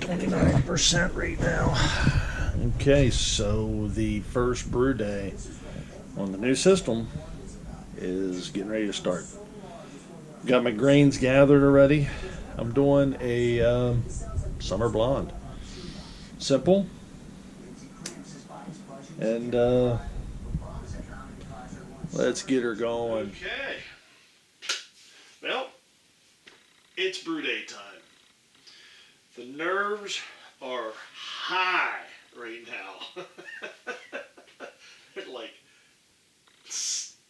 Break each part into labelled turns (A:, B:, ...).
A: 29% right now. Okay, so the first brew day on the new system is getting ready to start. Got my grains gathered already. I'm doing a summer blonde. Simple. And let's get her going. Okay. Well, it's brew day time. The nerves are high right now. Like,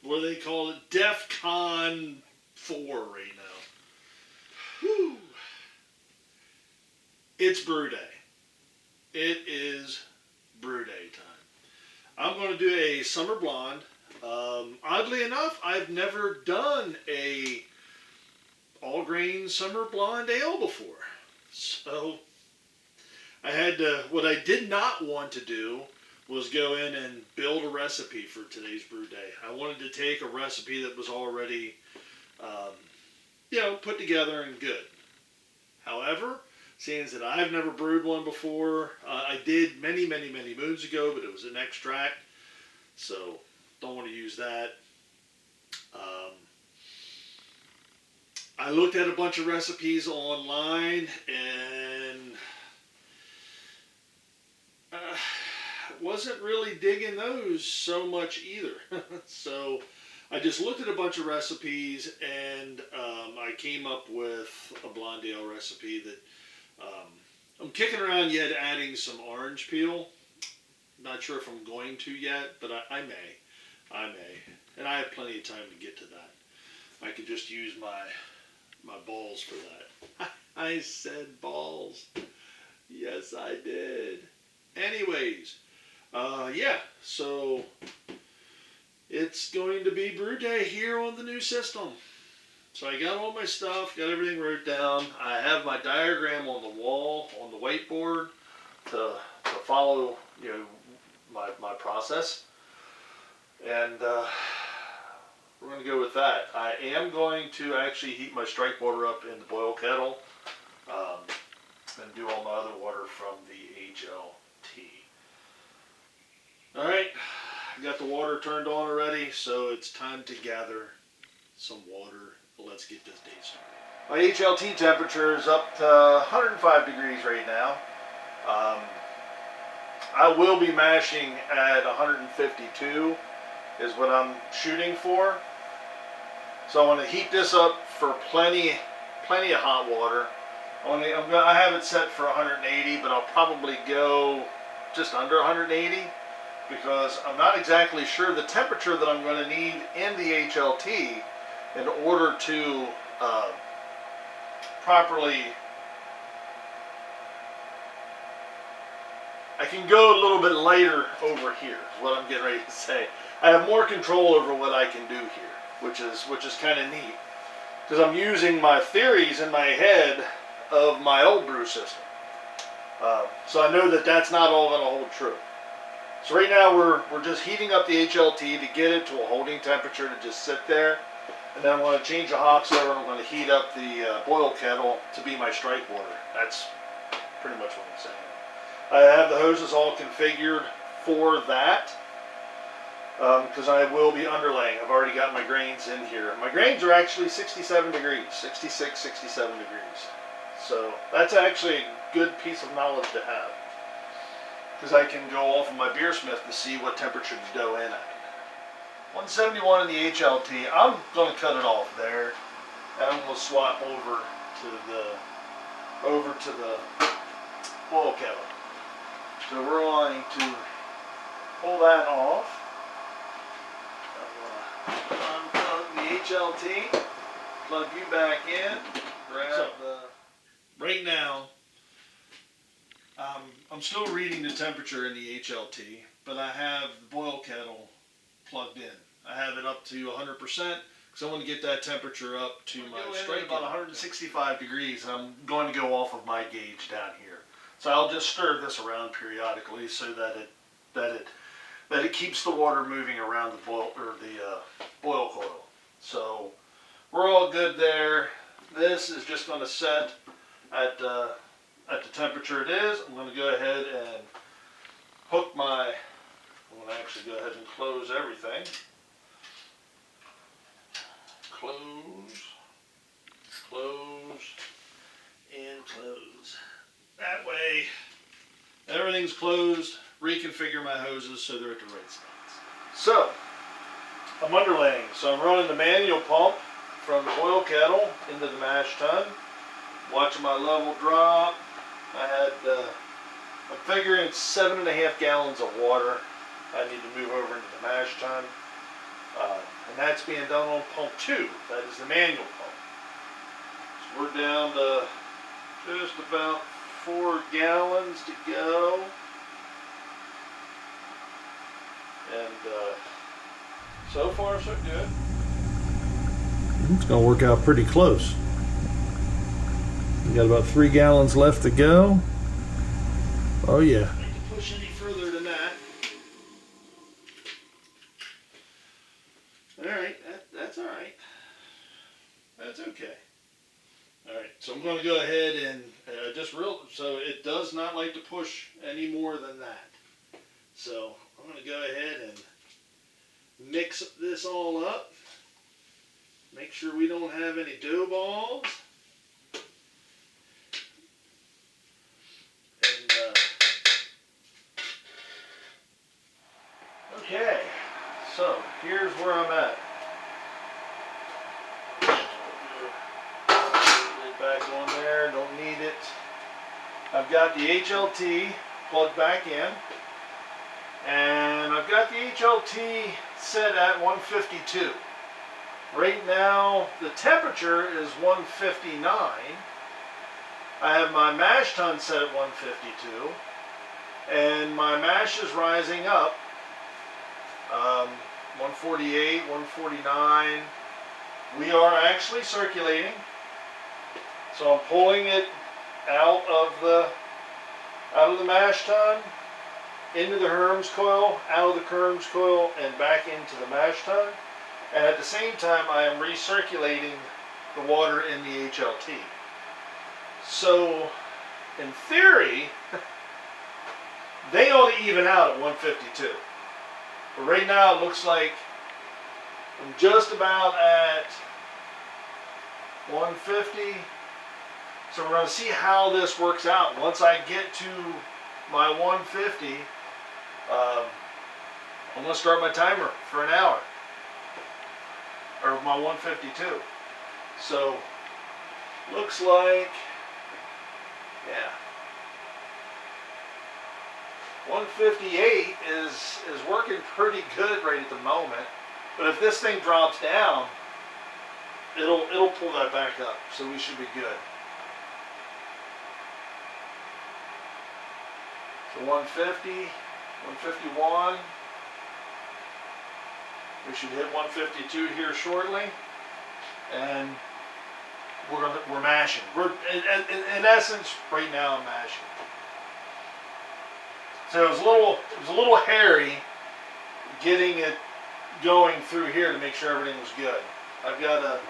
A: what do they call it? DEF-CON 4 right now. Whew. It's brew day. It is brew day time. I'm going to do a summer blonde. Oddly enough, I've never done a all-grain summer blonde ale before. So I had to, what I did not want to do was go in and build a recipe for today's brew day. I wanted to take a recipe that was already, put together and good. However, seeing that I've never brewed one before, I did many moons ago, but it was an extract, so don't want to use that. I looked at a bunch of recipes online and wasn't really digging those so much either. So I just looked at a bunch of recipes and I came up with a blonde ale recipe that I'm kicking around yet adding some orange peel. Not sure if I'm going to yet, but I may. And I have plenty of time to get to that. I could just use my balls for that. I said balls. Yes, I did. Anyways, so it's going to be brew day here on the new system. So I got all my stuff, got everything wrote down. I have my diagram on the wall, on the whiteboard, to follow, my process. And we're going to go with that. I am going to actually heat my strike water up in the boil kettle and do all my other water from the HLT. Alright, I got the water turned on already, so it's time to gather some water. Let's get this day started. My HLT temperature is up to 105 degrees right now. I will be mashing at 152 is what I'm shooting for. So I want to heat this up for plenty of hot water. I have it set for 180, but I'll probably go just under 180 because I'm not exactly sure the temperature that I'm going to need in the HLT in order to properly. I can go a little bit lighter over here is what I'm getting ready to say. I have more control over what I can do here, which is kind of neat because I'm using my theories in my head of my old brew system. So I know that that's not all going to hold true. So right now we're just heating up the HLT to get it to a holding temperature to just sit there. And then I'm going to change the hops over and I'm going to heat up the boil kettle to be my strike water. That's pretty much what I'm saying. I have the hoses all configured for that because I will be underlaying. I've already got my grains in here. My grains are actually 67 degrees, 66, 67 degrees. So that's actually a good piece of knowledge to have because I can go off of my beersmith to see what temperature to go in at. 171 in the HLT. I'm going to cut it off there, and I'm going to swap over to the boil kettle. So we're going to pull that off. I'm going to unplug the HLT, plug you back in, grab the. Right now, I'm still reading the temperature in the HLT, but I have the boil kettle plugged in. I have it up to 100% because I want to get that temperature up to my strike about 165 degrees, and I'm going to go off of my gauge down here. So I'll just stir this around periodically so that it keeps the water moving around the boil coil. So we're all good there. This is just going to set at at the temperature it is, I'm going to go ahead and hook my, I'm going to actually go ahead and close everything. Close, close, and close. That way, everything's closed. Reconfigure my hoses so they're at the right spots. So, I'm underlaying. So I'm running the manual pump from the oil kettle into the mash tun. Watching my level drop. I'm figuring it's 7.5 gallons of water I need to move over into the mash tun. And that's being done on pump 2. That is the manual pump. So we're down to just about 4 gallons to go. And so far so good. It's going to work out pretty close. We got about 3 gallons left to go. Oh yeah. I don't need to push any further than that. Alright, that's alright. That's okay. Alright, so I'm going to go ahead and so it does not like to push any more than that. So I'm going to go ahead and mix this all up. Make sure we don't have any dough balls. Okay, so here's where I'm at. Lid back on there, don't need it. I've got the HLT plugged back in. And I've got the HLT set at 152. Right now, the temperature is 159. I have my mash tun set at 152. And my mash is rising up. 148, 149. We are actually circulating. So I'm pulling it out of the mash tun, into the Herms coil, out of the Herms coil, and back into the mash tun. And at the same time, I am recirculating the water in the HLT. So, in theory, they ought to even out at 152. But right now, it looks like I'm just about at 150. So we're going to see how this works out. Once I get to my 150, I'm going to start my timer for an hour. Or my 152. So, looks like, yeah. 158 is working pretty good right at the moment. But if this thing drops down, it'll pull that back up. So we should be good. So 150, 151. We should hit 152 here shortly, and we're mashing. We're in essence right now I'm mashing. So it was a little hairy getting it going through here to make sure everything was good. I've got a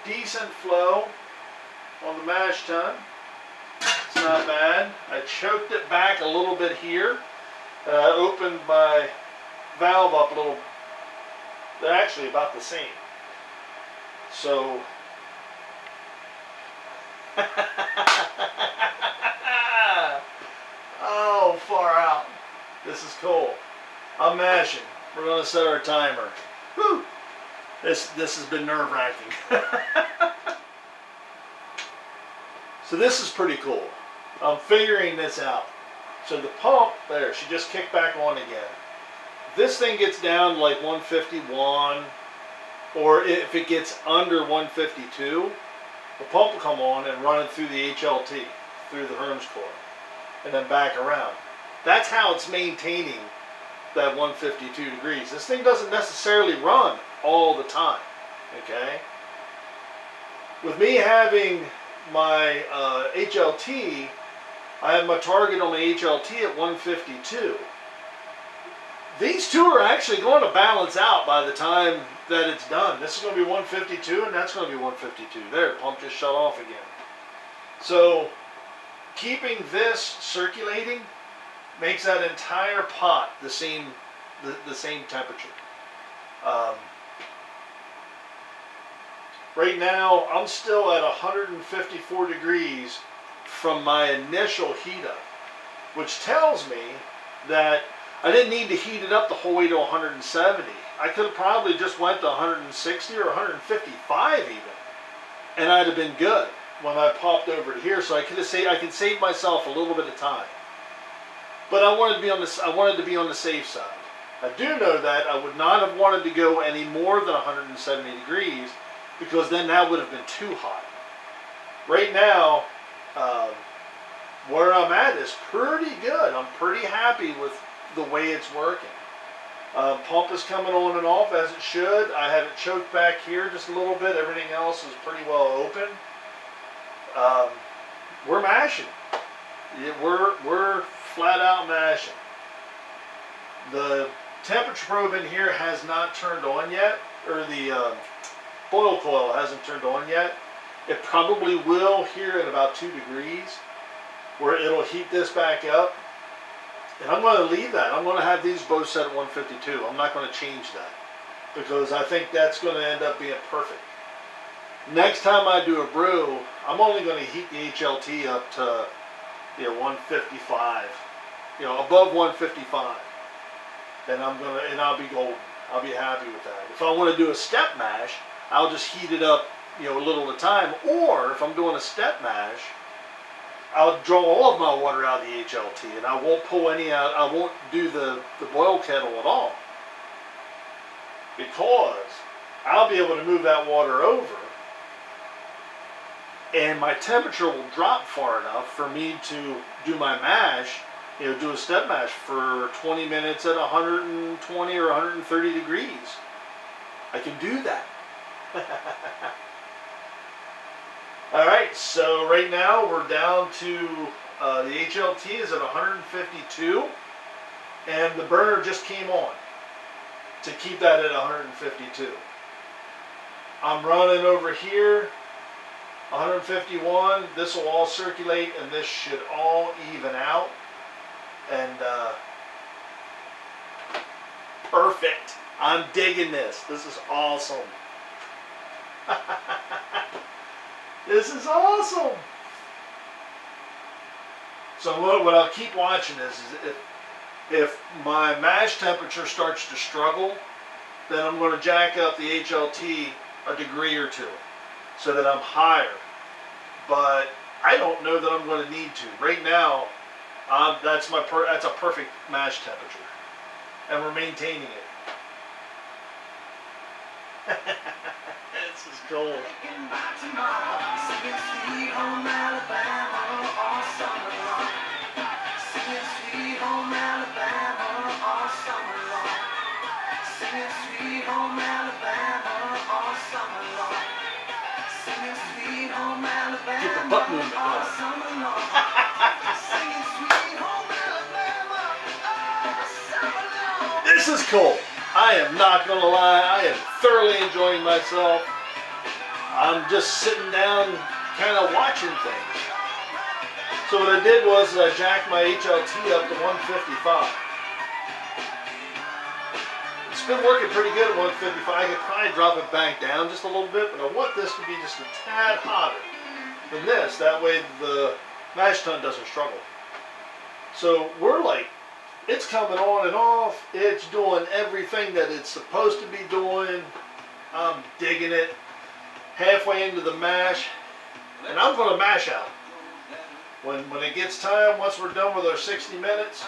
A: decent flow on the mash tun. It's not bad. I choked it back a little bit here, and I opened my valve up a little. They're actually about the same. So, oh, far out. This is cool. I'm mashing. We're going to set our timer. Whew. This has been nerve-wracking. So this is pretty cool. I'm figuring this out. So the pump, there, she just kicked back on again. This thing gets down to like 151, or if it gets under 152, the pump will come on and run it through the HLT, through the Herms coil, and then back around. That's how it's maintaining that 152 degrees. This thing doesn't necessarily run all the time, okay? With me having my HLT, I have my target on the HLT at 152. These two are actually going to balance out by the time that it's done. This is going to be 152 and that's going to be 152. There, pump just shut off again. So keeping this circulating makes that entire pot the same temperature. Right now, I'm still at 154 degrees from my initial heat up, which tells me that I didn't need to heat it up the whole way to 170. I could have probably just went to 160 or 155 even, and I'd have been good when I popped over to here. So I could save myself a little bit of time. But I wanted to be on the safe side. I do know that I would not have wanted to go any more than 170 degrees, because then that would have been too hot. Right now, where I'm at is pretty good. I'm pretty happy with the way it's working. Pump is coming on and off as it should. I have it choked back here just a little bit. Everything else is pretty well open. We're mashing. We're flat out mashing. The temperature probe in here has not turned on yet, or the boil coil hasn't turned on yet. It probably will here at about 2 degrees, where it'll heat this back up. And I'm going to leave that. I'm going to have these both set at 152. I'm not going to change that, because I think that's going to end up being perfect. Next time I do a brew, I'm only going to heat the HLT up to 155, above 155. And I'll be golden. I'll be happy with that. If I want to do a step mash, I'll just heat it up, a little at a time. Or if I'm doing a step mash, I'll draw all of my water out of the HLT, and I won't pull any out. I won't do the boil kettle at all, because I'll be able to move that water over, and my temperature will drop far enough for me to do my mash, do a step mash for 20 minutes at 120 or 130 degrees. I can do that. All right, so right now we're down to, the HLT is at 152, and the burner just came on to keep that at 152. I'm running over here, 151. This will all circulate, and this should all even out. And perfect. I'm digging this. This is awesome. This is awesome. So what I'll keep watching is if my mash temperature starts to struggle, then I'm going to jack up the HLT a degree or two so that I'm higher. But I don't know that I'm going to need to. Right now, that's a perfect mash temperature, and we're maintaining it. This is cool. Get the butt movement going. This is cool. I am not going to lie. I am thoroughly enjoying myself. I'm just sitting down kind of watching things. So what I did was I jacked my HLT up to 155. It's been working pretty good at 155. I could probably drop it back down just a little bit, but I want this to be just a tad hotter than this. That way the mash tun doesn't struggle. So we're like, it's coming on and off. It's doing everything that it's supposed to be doing. I'm digging it. Halfway into the mash, and I'm going to mash out. When it gets time, once we're done with our 60 minutes,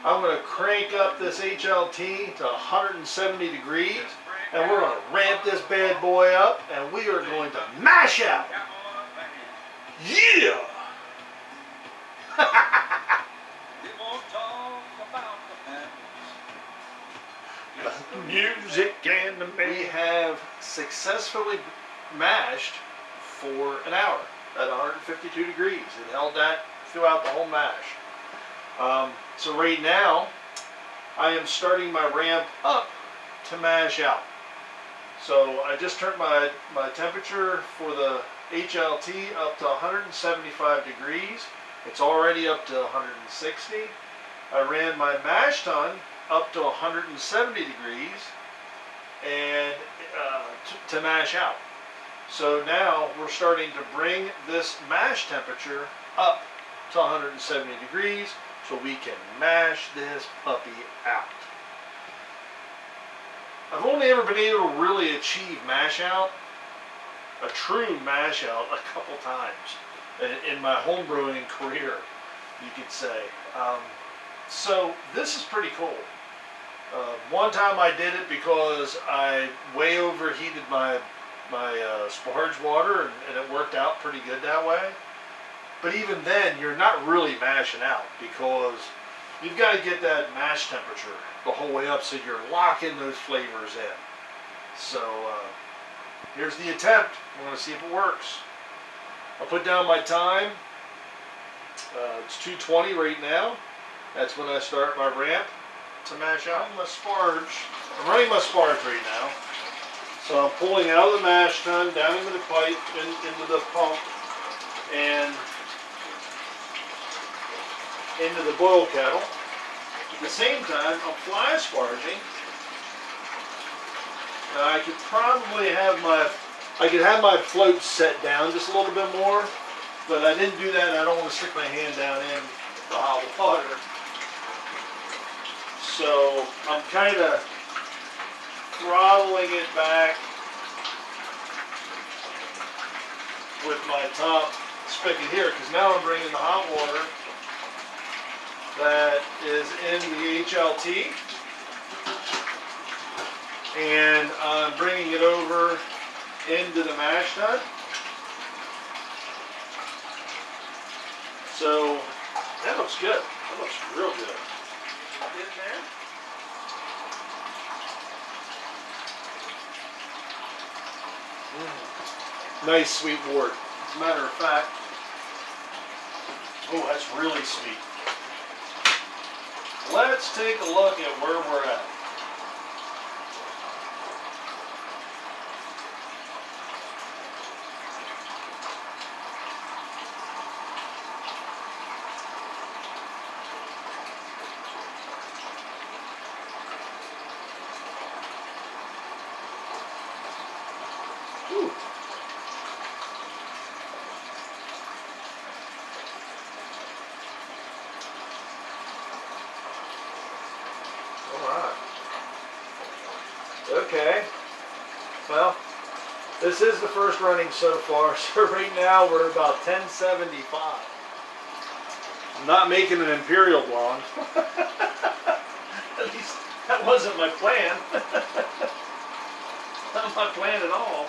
A: I'm going to crank up this HLT to 170 degrees, and we're going to ramp this bad boy up, and we are going to mash out. Yeah! Music and we have successfully mashed for an hour at 152 degrees. It held that throughout the whole mash. So right now, I am starting my ramp up to mash out. So I just turned my temperature for the HLT up to 175 degrees. It's already up to 160. I ran my mash tun up to 170 degrees and to mash out. So now we're starting to bring this mash temperature up to 170 degrees so we can mash this puppy out. I've only ever been able to really achieve mash out, a true mash out, a couple times in my home brewing career, you could say. So this is pretty cool. One time I did it because I way overheated my Sjporr water, and it worked out pretty good that way. But even then, you're not really mashing out because you've got to get that mash temperature the whole way up so you're locking those flavors in. So here's the attempt. I want to see if it works. I'll put down my time. It's 2:20 right now. That's when I start my ramp to mash out my Sjporr. I'm running my Sjporr right now. So I'm pulling out of the mash tun, down into the pipe, into the pump, and into the boil kettle. At the same time, I'm fly sparging. Now I could probably have my float set down just a little bit more, but I didn't do that. I don't want to stick my hand down in the hot water. So I'm kind of throttling it back with my top spigot here, because now I'm bringing the hot water that is in the HLT, and I'm bringing it over into the mash tun. So that looks good. That looks real good. Get in there. Nice sweet wort. As a matter of fact, oh, that's really sweet. Let's take a look at where we're at. Ooh. Okay, well, this is the first running so far, so right now we're about 1075. I'm not making an Imperial Blonde. At least that wasn't my plan. Not my plan at all.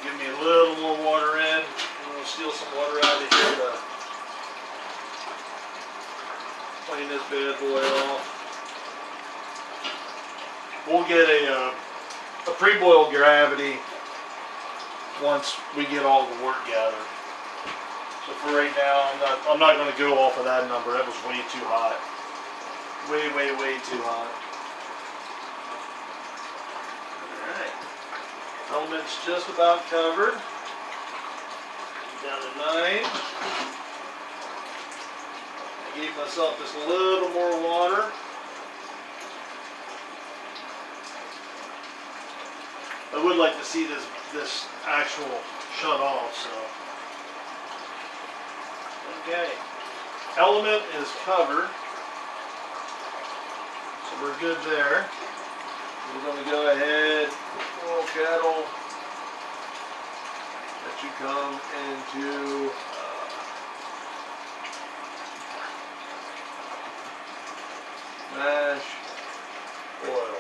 A: Give me a little more water in. I'm going to steal some water out of here to clean this bad boy off. We'll get a pre-boiled gravity once we get all the wort gathered. So for right now, I'm not going to go off of that number. That was way too hot. Way too hot. All right. Element's just about covered. Down to 9. I gave myself just a little more water. I would like to see this actual shut off, so. Okay. Element is covered. So we're good there. We're going to go ahead, boil kettle. Let you come into mash oil.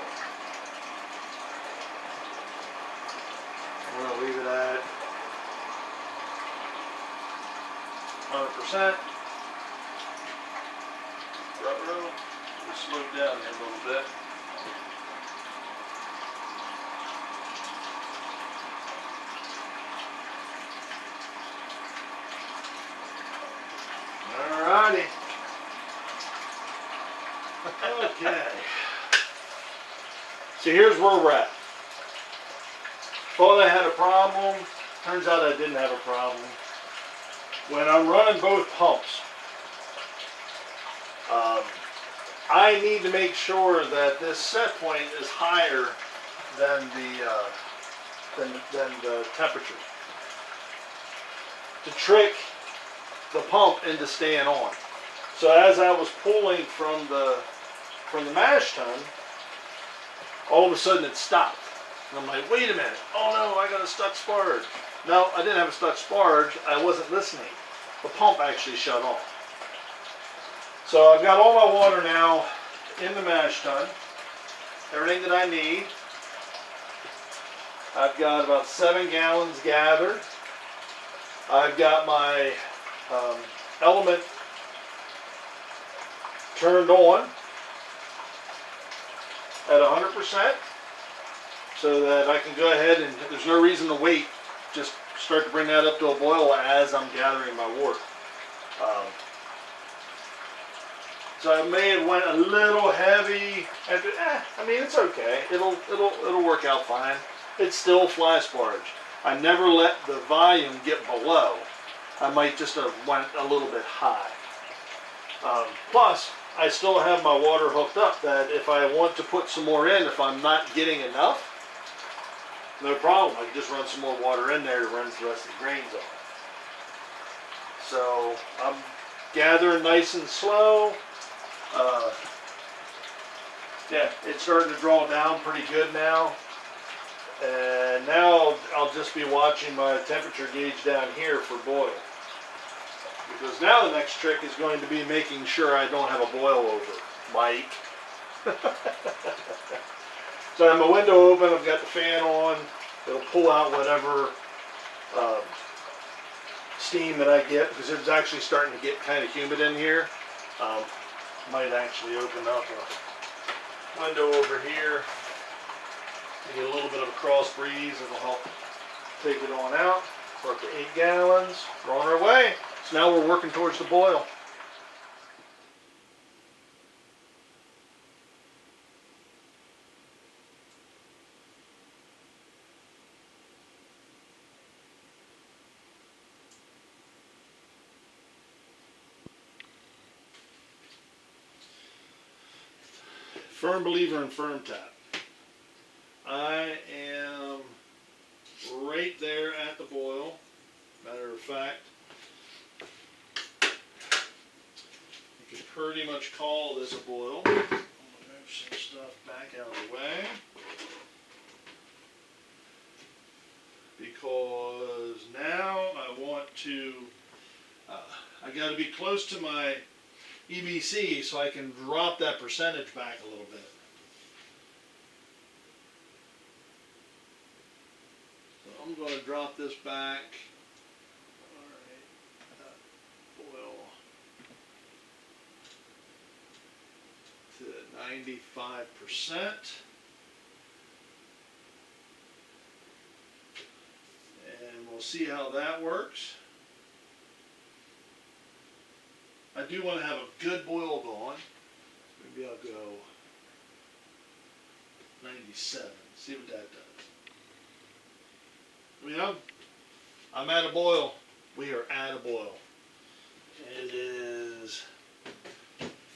A: We're going to leave it at 100%. Rubber. Just slow it down here a little bit. Alrighty. Okay. So here's where we're at. Thought I had a problem turns out I didn't have a problem. When I'm running both pumps, I need to make sure that this set point is higher than the temperature to trick the pump into staying on. So as I was pulling from the mash tun, all of a sudden it stopped. And I'm like, wait a minute. Oh no, I got a stuck sparge. No, I didn't have a stuck sparge. I wasn't listening. The pump actually shut off. So I've got all my water now in the mash tun. Everything that I need. I've got about 7 gallons gathered. I've got my element turned on at 100%, so that I can go ahead and there's no reason to wait. Just start to bring that up to a boil as I'm gathering my water. So I may have went a little heavy. I mean, it's okay. It'll work out fine. It's still fly sparge. I never let the volume get below. I might just have went a little bit high. Plus, I still have my water hooked up that if I want to put some more in, if I'm not getting enough, no problem. I can just run some more water in there to rinse the rest of the grains off. So I'm gathering nice and slow. Yeah, it's starting to draw down pretty good now. And now I'll just be watching my temperature gauge down here for boil. Because now the next trick is going to be making sure I don't have a boil over, Mike. So I have my window open, I've got the fan on. It'll pull out whatever steam that I get, because it's actually starting to get kind of humid in here. Might actually open up a window over here to get a little bit of a cross breeze. It'll help take it on out. We're up to 8 gallons. We're on our way. So now we're working towards the boil. Firm believer in firm tap. I am right there at the boil. Matter of fact, you can pretty much call this a boil. I'm going to move some stuff back out of the way, because now I want to, I got to be close to my EBC so I can drop that percentage back a little bit. So I'm going to drop this back. Boil to 95%. And we'll see how that works. I do want to have a good boil going. Maybe I'll go 97. See what that does. I mean, I'm at a boil. We are at a boil. It is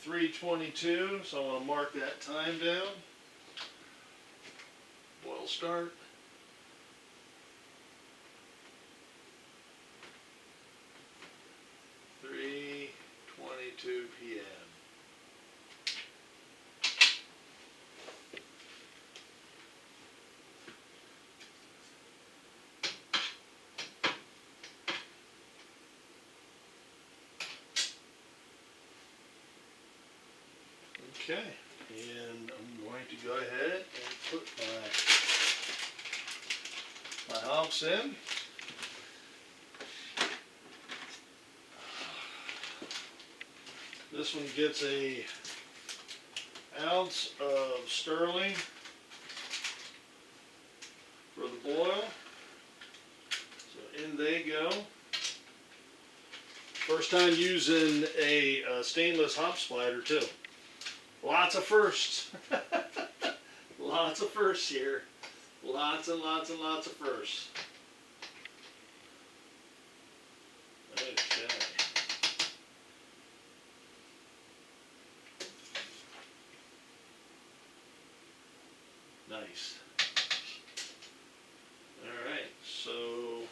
A: 3:22, so I want to mark that time down. Boil start. 3:22 p.m. Okay, and I'm going to go ahead and put my hops in. This one gets a ounce of sterling for the boil. So in they go. First time using a stainless hop splitter too. Lots of firsts. Lots of firsts here. Lots and lots and lots of firsts. yeast. Alright, so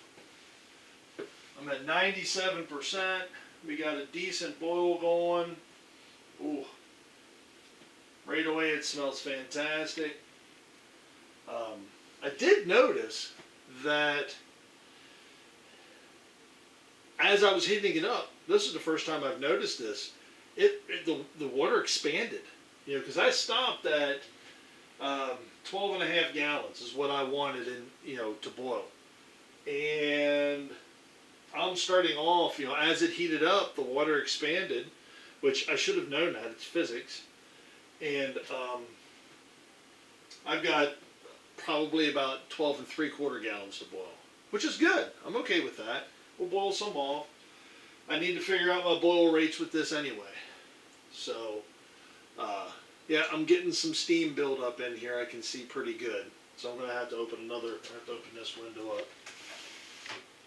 A: I'm at 97%. We got a decent boil going. Ooh. Right away it smells fantastic. I did notice that as I was heating it up, this is the first time I've noticed this, the water expanded. You know, because I stopped at 12 and a half gallons is what I wanted to boil. And I'm starting off, as it heated up, the water expanded, which I should have known that, it's physics. And I've got probably about 12 and 3/4 gallons to boil, which is good. I'm okay with that. We'll boil some off. I need to figure out my boil rates with this anyway. So, yeah, I'm getting some steam build up in here. I can see pretty good. So I'm going to have to open this window up.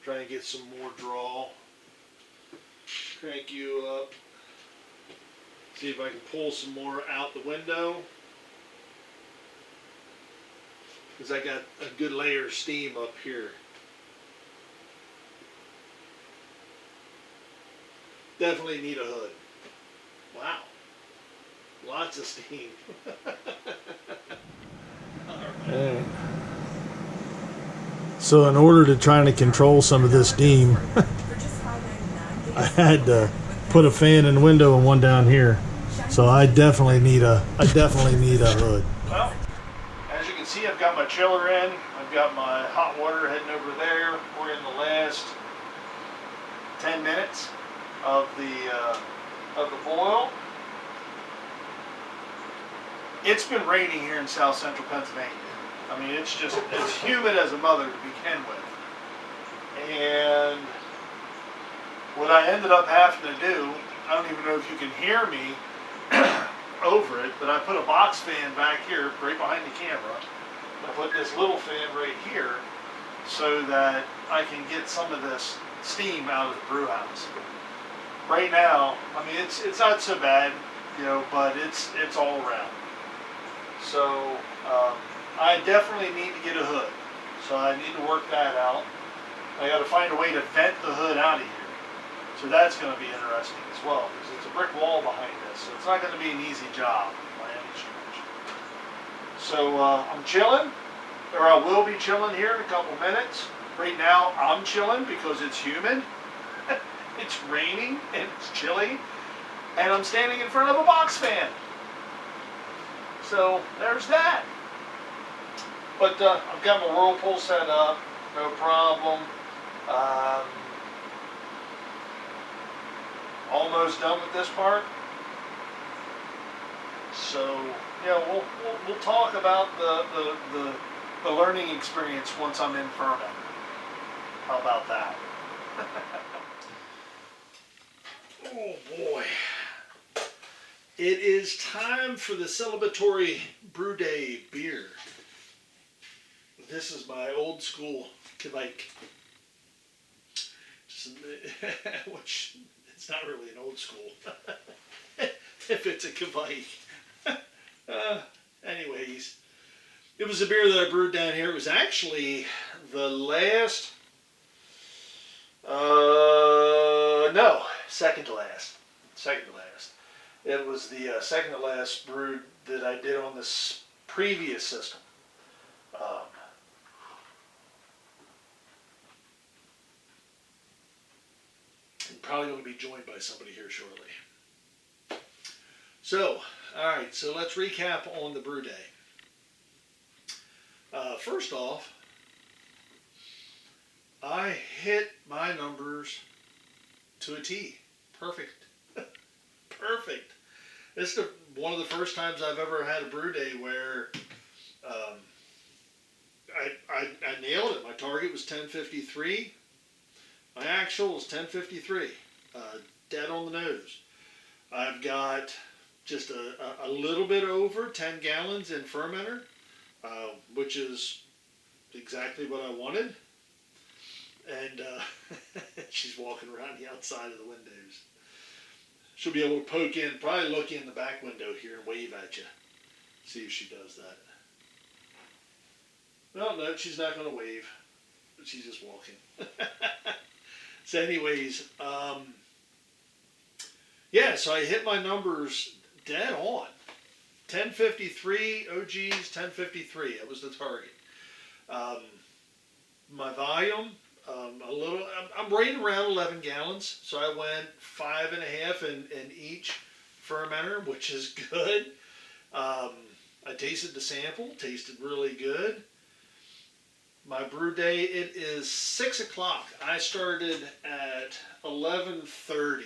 A: Try and get some more draw. Crank you up. See if I can pull some more out the window. Because I got a good layer of steam up here. Definitely need a hood. Wow. Lots of steam.
B: Right. So in order to try to control some of this steam, I had to put a fan in the window and one down here. So I definitely need a hood.
A: Well, as you can see, I've got my chiller in. I've got my hot water heading over there. We're in the last 10 minutes of the boil. It's been raining here in south central Pennsylvania. I mean, it's humid as a mother to begin with. And what I ended up having to do, I don't even know if you can hear me over it, but I put a box fan back here right behind the camera. I put this little fan right here so that I can get some of this steam out of the brew house. Right now, I mean, it's not so bad, but it's all around. So I definitely need to get a hood. So I need to work that out. I got to find a way to vent the hood out of here. So that's going to be interesting as well, because it's a brick wall behind this. So it's not going to be an easy job by any stretch. So I'm chilling, or I will be chilling here in a couple minutes. Right now I'm chilling because it's humid. It's raining and it's chilly, and I'm standing in front of a box fan. So there's that. But I've got my whirlpool set up, no problem. Almost done with this part. So yeah, we'll talk about the learning experience once I'm in ferment. How about that? Oh boy. It is time for the celebratory Brew Day beer. This is my old school Kvike. Which, it's not really an old school. If it's a Kvike. Anyways, it was a beer that I brewed down here. It was actually the last, second to last. Second to last. It was the second to last brew that I did on this previous system. I'm probably going to be joined by somebody here shortly. So, alright, so let's recap on the brew day. First off, I hit my numbers to a T. Perfect. Perfect. This is one of the first times I've ever had a brew day where I nailed it. My target was 1053. My actual was 1053. Dead on the nose. I've got just a little bit over 10 gallons in fermenter, which is exactly what I wanted. And she's walking around the outside of the windows. She'll be able to poke in, probably look in the back window here and wave at you. See if she does that. Well, no, she's not going to wave. She's just walking. So, anyways, yeah, so I hit my numbers dead on. 1053 OGs, 1053. That was the target. Um, my volume, a little. I'm right around 11 gallons, so I went 5.5 in each fermenter, which is good. I tasted the sample, tasted really good. My brew day, it is 6 o'clock. I started at 11:30,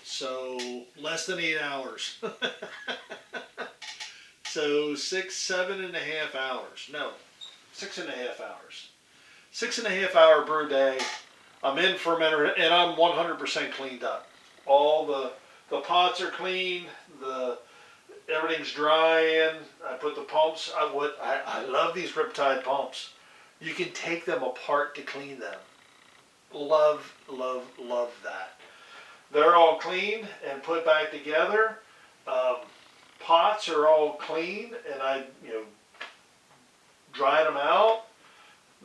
A: so less than 8 hours. So 7.5 hours. No, 6.5 hours. 6.5 hour brew day. I'm in fermenter and I'm 100% cleaned up. All the pots are clean. Everything's drying. I put the pumps. I love these Riptide pumps. You can take them apart to clean them. Love, love, love that. They're all clean and put back together. Pots are all clean, and I dried them out.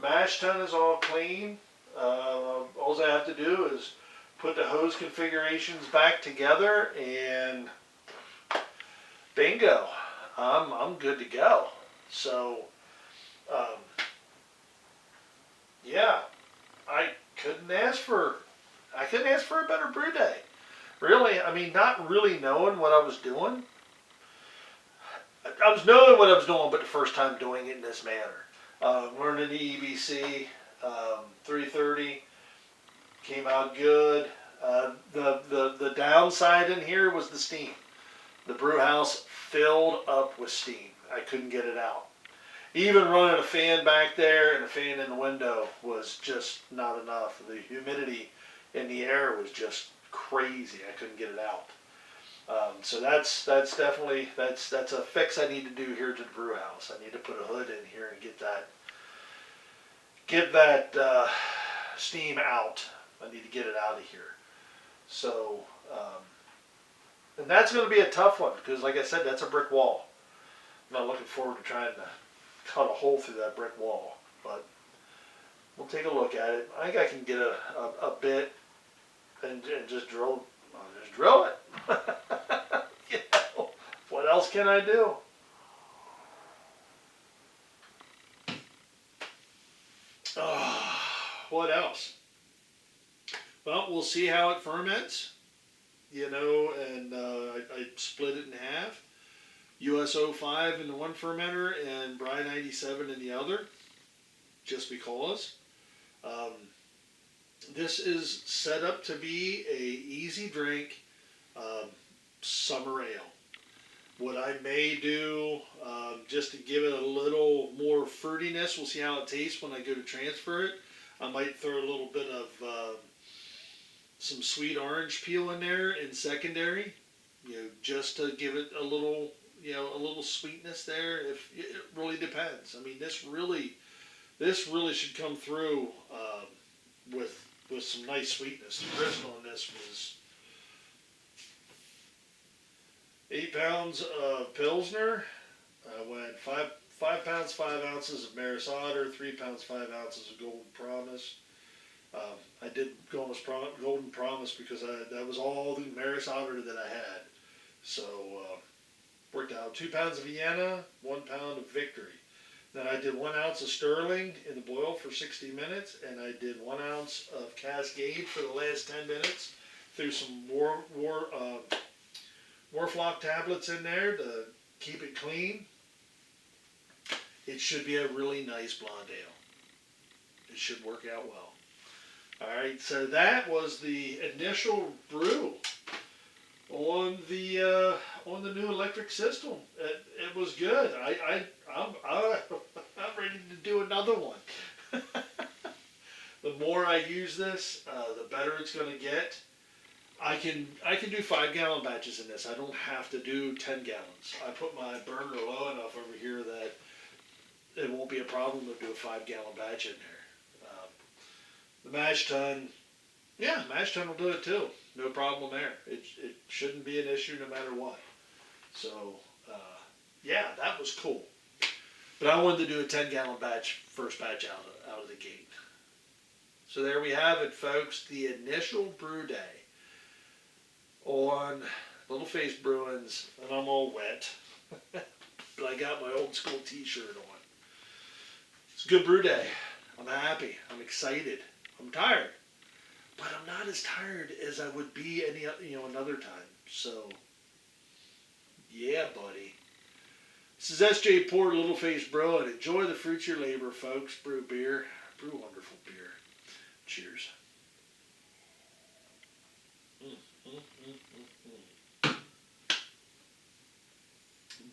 A: Mash tun is all clean. All I have to do is put the hose configurations back together, and bingo, I'm good to go. So, yeah, I couldn't ask for a better brew day. Really, I mean, not really knowing what I was doing. I was knowing what I was doing, but the first time doing it in this manner. Learning the EBC, 330, came out good. The downside in here was the steam. The brew house filled up with steam. I couldn't get it out. Even running a fan back there and a fan in the window was just not enough. The humidity in the air was just crazy. I couldn't get it out. So that's definitely that's a fix I need to do here to the brew house. I need to put a hood in here and get that steam out. I need to get it out of here. So and that's going to be a tough one because, like I said, that's a brick wall. I'm not looking forward to trying to cut a hole through that brick wall, but we'll take a look at it. I think I can get a bit and just drill it. What else can I do? What else? Well, we'll see how it ferments, and I split it in half. US 05 in the one fermenter and Bry 97 in the other, just because. This is set up to be a easy drink summer ale. What I may do, just to give it a little more fruitiness, we'll see how it tastes when I go to transfer it. I might throw a little bit of some sweet orange peel in there in secondary, just to give it a little sweetness there. If it really depends. I mean, this really should come through with some nice sweetness. The grist on this was 8 pounds of Pilsner. I went 5 pounds 5 ounces of Maris Otter, 3 pounds 5 ounces of Golden Promise. I did Golden Promise because that was all the Maris Otter that I had. So worked out 2 pounds of Vienna, 1 pound of Victory. Then I did 1 ounce of Sterling in the boil for 60 minutes, and I did 1 ounce of Cascade for the last 10 minutes. Threw some Warflock tablets in there to keep it clean. It should be a really nice blonde ale. It should work out well. All right, so that was the initial brew on the new electric system. It was good. I'm ready to do another one. The more I use this, the better it's going to get. I can do 5-gallon batches in this. I don't have to do 10 gallons. I put my burner low enough over here that it won't be a problem to do a 5-gallon batch in there. The mash tun, mash tun will do it too. No problem there. It shouldn't be an issue no matter what. So, that was cool. But I wanted to do a 10-gallon batch, first batch out of the gate. So there we have it, folks. The initial brew day on Little Face Brewing's, and I'm all wet. But I got my old school t-shirt on. It's a good brew day. I'm happy. I'm excited. I'm tired. But I'm not as tired as I would be another time. So, yeah, buddy. This is Sjporr, Little Face Brew, and enjoy the fruits of your labor, folks. Brew beer. Brew wonderful beer. Cheers.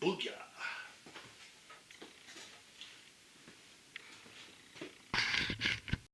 A: Booyah.